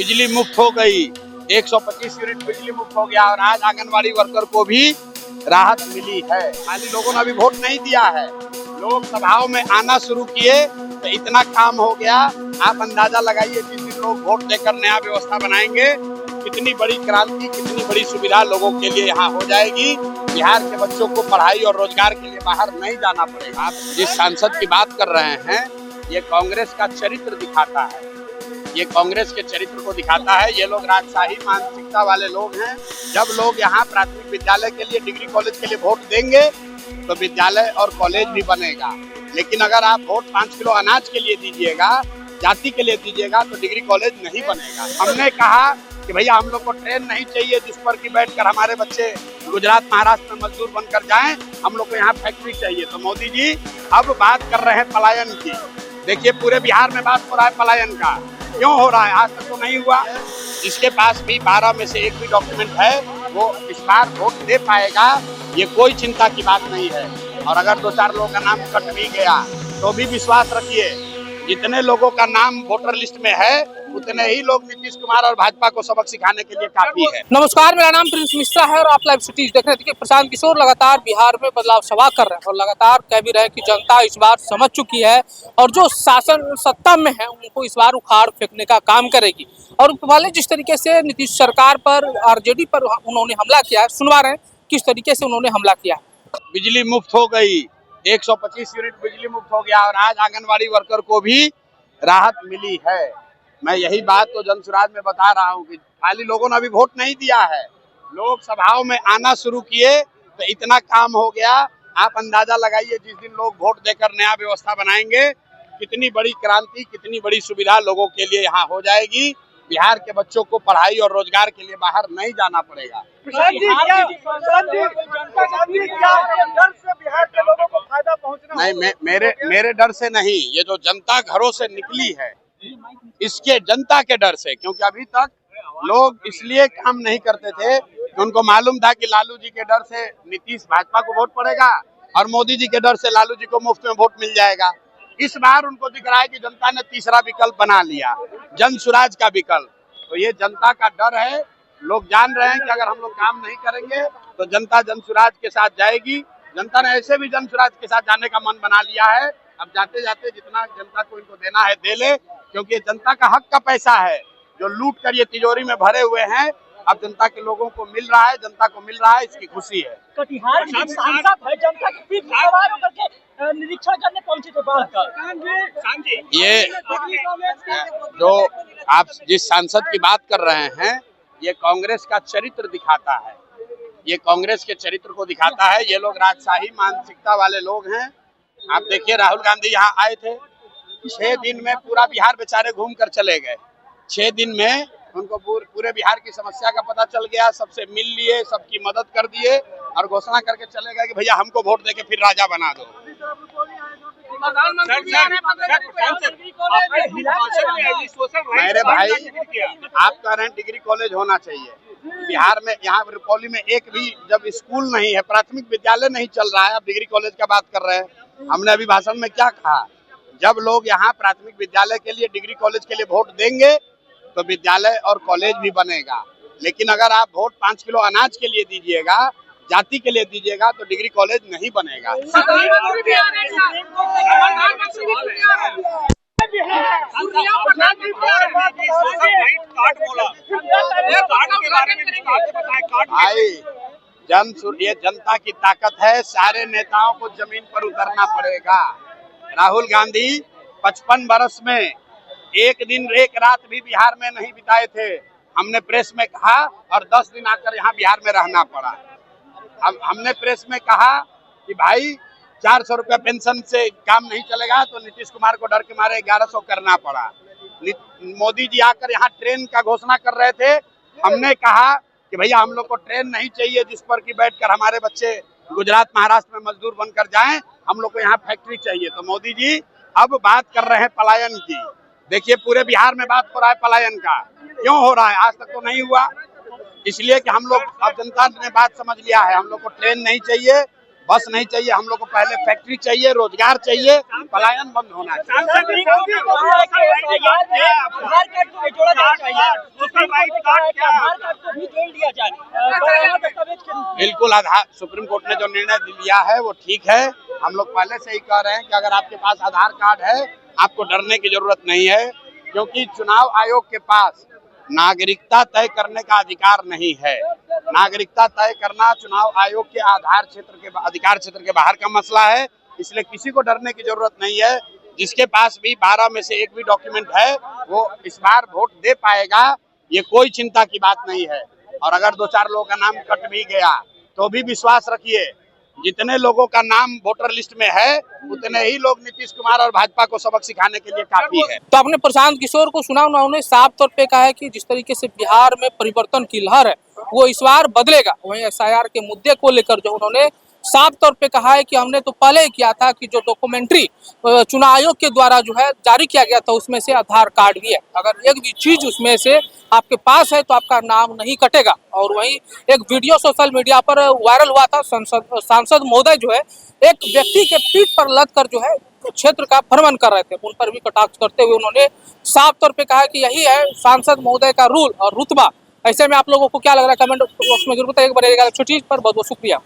बिजली मुफ्त हो गई, 125 यूनिट बिजली मुफ्त हो गया और आज आंगनवाड़ी वर्कर को भी राहत मिली है। खाली लोगों ने अभी वोट नहीं दिया है, लोग सभाओं में आना शुरू किए तो इतना काम हो गया। आप अंदाजा लगाइए जिस दिन लोग वोट देकर नया व्यवस्था बनाएंगे कितनी बड़ी क्रांति, कितनी बड़ी सुविधा लोगों के लिए यहाँ हो जाएगी। बिहार के बच्चों को पढ़ाई और रोजगार के लिए बाहर नहीं जाना पड़ेगा। आप जिस सांसद की बात कर रहे हैं ये कांग्रेस का चरित्र दिखाता है, ये कांग्रेस के चरित्र को दिखाता है। ये लोग राजशाही मानसिकता वाले लोग हैं। जब लोग यहाँ प्राथमिक विद्यालय के लिए, डिग्री कॉलेज के लिए वोट देंगे तो विद्यालय और कॉलेज भी बनेगा। लेकिन अगर आप वोट 5 किलो अनाज के लिए दीजिएगा, जाति के लिए दीजिएगा तो डिग्री कॉलेज नहीं बनेगा। हमने कहा कि भैया हम लोग को ट्रेन नहीं चाहिए जिस पर कि बैठकर हमारे बच्चे गुजरात महाराष्ट्र में मजदूर बनकर जाएं, हम लोग को यहाँ फैक्ट्री चाहिए। तो मोदी जी अब बात कर रहे हैं पलायन की। देखिए पूरे बिहार में बात हो रहा है पलायन का, क्यों हो रहा है? आज तक तो नहीं हुआ। जिसके पास भी 12 में से एक भी डॉक्यूमेंट है वो इस बार वोट दे पाएगा, ये कोई चिंता की बात नहीं है। और अगर 2-4 लोगों का नाम कट भी गया तो भी विश्वास रखिए जितने लोगों का नाम वोटर लिस्ट में है उतने ही लोग नीतीश कुमार और भाजपा को सबक सिखाने के लिए काफी है। नमस्कार, मेरा नाम प्रिंस मिश्रा है और आप लाइव सिटीज देख रहे हैं। प्रशांत किशोर लगातार बिहार में बदलाव सभा कर रहे हैं और लगातार कह भी रहे हैं कि जनता इस बार समझ चुकी है और जो शासन सत्ता में है उनको इस बार उखाड़ फेंकने का काम करेगी। और पहले जिस तरीके से नीतीश सरकार पर, आरजेडी पर उन्होंने हमला किया है, सुनवा रहे हैं किस तरीके से उन्होंने हमला किया। बिजली मुफ्त हो गई, 125 यूनिट बिजली मुफ्त हो गया और आज आंगनवाड़ी वर्कर को भी राहत मिली है। मैं यही बात तो जनसुराज में बता रहा हूँ कि खाली लोगों ने अभी वोट नहीं दिया है, लोग सभाओं में आना शुरू किए तो इतना काम हो गया। आप अंदाजा लगाइए जिस दिन लोग वोट देकर नया व्यवस्था बनाएंगे कितनी बड़ी क्रांति, कितनी बड़ी सुविधा लोगों के लिए यहाँ हो जाएगी। बिहार के बच्चों को पढ़ाई और रोजगार के लिए बाहर नहीं जाना पड़ेगा। नहीं, मेरे डर से नहीं, ये जो जनता घरों से निकली है इसके जनता के डर से, क्योंकि अभी तक लोग इसलिए काम नहीं करते थे कि उनको मालूम था कि लालू जी के डर से नीतीश भाजपा को वोट पड़ेगा और मोदी जी के डर से लालू जी को मुफ्त में वोट मिल जाएगा। इस बार उनको दिख रहा है कि जनता ने तीसरा विकल्प बना लिया, जनसुराज का विकल्प। तो ये जनता का डर है। लोग जान रहे हैं कि अगर हम लोग काम नहीं करेंगे तो जनता जनसुराज के साथ जाएगी। जनता ने ऐसे भी जनसुराज के साथ जाने का मन बना लिया है। अब जाते जाते जितना जनता को इनको देना है दे ले, क्योंकि ये जनता का हक का पैसा है जो लूट कर ये तिजोरी में भरे हुए हैं। अब जनता के लोगों को मिल रहा है, जनता को मिल रहा है, इसकी खुशी है। कटिहार में सांसद है, जनता के बीच में सवार होकर के निरीक्षण करने पहुंचे थे बाढ़ का। ये जो आप जिस सांसद की बात कर रहे हैं ये कांग्रेस का चरित्र दिखाता है, ये कांग्रेस के चरित्र को दिखाता है। ये लोग राजशाही मानसिकता वाले लोग हैं। आप देखिए राहुल गांधी यहाँ आए थे, 6 दिन में पूरा बिहार बेचारे घूम कर चले गए। 6 दिन में उनको पूरे बिहार की समस्या का पता चल गया, सबसे मिल लिए, सबकी मदद कर दिए और घोषणा करके चले गए कि भैया हमको वोट देके फिर राजा बना दो। मेरे भाई आप कह रहे हैं डिग्री कॉलेज होना चाहिए बिहार में, यहाँ रुपौली में एक भी जब स्कूल नहीं है, प्राथमिक विद्यालय नहीं चल रहा है, आप डिग्री कॉलेज का बात कर रहे हैं। हमने अभी भाषण में क्या कहा, जब लोग यहाँ प्राथमिक विद्यालय के लिए, डिग्री कॉलेज के लिए वोट देंगे तो विद्यालय और कॉलेज भी बनेगा। लेकिन अगर आप वोट 5 किलो अनाज के लिए दीजिएगा, जाति के लिए दीजिएगा तो डिग्री कॉलेज नहीं बनेगा। भाई ये जनता की ताकत है, सारे नेताओं को जमीन पर उतरना पड़ेगा। राहुल गांधी 55 बरस में एक दिन एक रात भी बिहार में नहीं बिताए थे। हमने प्रेस में कहा और 10 दिन आकर यहाँ बिहार में रहना पड़ा। हमने प्रेस में कहा कि भाई 400 रुपया पेंशन से काम नहीं चलेगा तो नीतीश कुमार को डर के मारे 1100 करना पड़ा। मोदी जी आकर यहाँ ट्रेन का घोषणा कर रहे थे। हमने कहा कि भैया हम लोग को ट्रेन नहीं चाहिए जिस पर कि बैठकर हमारे बच्चे गुजरात महाराष्ट्र में मजदूर बनकर जाएं, हम लोग को यहाँ फैक्ट्री चाहिए। तो मोदी जी अब बात कर रहे हैं पलायन की। देखिए पूरे बिहार में बात हो रहा है पलायन का, क्यों हो रहा है? आज तक तो नहीं हुआ, इसलिए कि हम लोग, अब जनता ने बात समझ लिया है, हम लोग को ट्रेन नहीं चाहिए, बस नहीं चाहिए हम लोग को, पहले फैक्ट्री चाहिए, रोजगार चाहिए, पलायन बंद होना चाहिए। सुप्रीम कोर्ट ने कहा है कि एफआईआर में आधार कार्ड को भी जोड़ा जाना चाहिए। सुप्रीम कोर्ट ने कहा है कि आधार कार्ड को भी जोड़ दिया जाए पुराना दस्तावेज के रूप में। बिल्कुल, आधार सुप्रीम कोर्ट ने जो निर्णय लिया है वो ठीक है। हम लोग पहले से ही कह रहे हैं कि अगर आपके पास आधार कार्ड है आपको डरने की जरूरत नहीं है, क्योंकि चुनाव आयोग के पास नागरिकता तय करने का अधिकार नहीं है। नागरिकता तय करना चुनाव आयोग के अधिकार क्षेत्र के बाहर का मसला है, इसलिए किसी को डरने की जरूरत नहीं है। जिसके पास भी 12 में से एक भी डॉक्यूमेंट है वो इस बार वोट दे पाएगा, ये कोई चिंता की बात नहीं है। और अगर 2-4 लोगों का नाम कट भी गया तो भी विश्वास रखिए, जितने लोगों का नाम वोटर लिस्ट में है उतने ही लोग नीतीश कुमार और भाजपा को सबक सिखाने के लिए काफी है। तो आपने प्रशांत किशोर को सुना, उन्होंने साफ तौर पे कहा है कि जिस तरीके से बिहार में परिवर्तन की लहर है वो इस बार बदलेगा। वहीं एसआईआर के मुद्दे को लेकर जो उन्होंने साफ तौर पे कहा है कि हमने तो पहले ही किया था कि जो डॉक्यूमेंट्री चुनाव आयोग के द्वारा जो है जारी किया गया था उसमें से आधार कार्ड भी है, अगर एक भी चीज उसमें से आपके पास है तो आपका नाम नहीं कटेगा। और वहीं एक वीडियो सोशल मीडिया पर वायरल हुआ था, सांसद महोदय जो है एक व्यक्ति के पीठ पर लद कर जो है क्षेत्र का भ्रमण कर रहे थे, उन पर भी कटाक्ष करते हुए उन्होंने साफ तौर पे कहा कि यही है सांसद महोदय का रूल और रुतबा। ऐसे में आप लोगों को क्या लग रहा है कमेंट बॉक्स में जरूर बताइएगा। छोटी चीज पर बहुत बहुत शुक्रिया।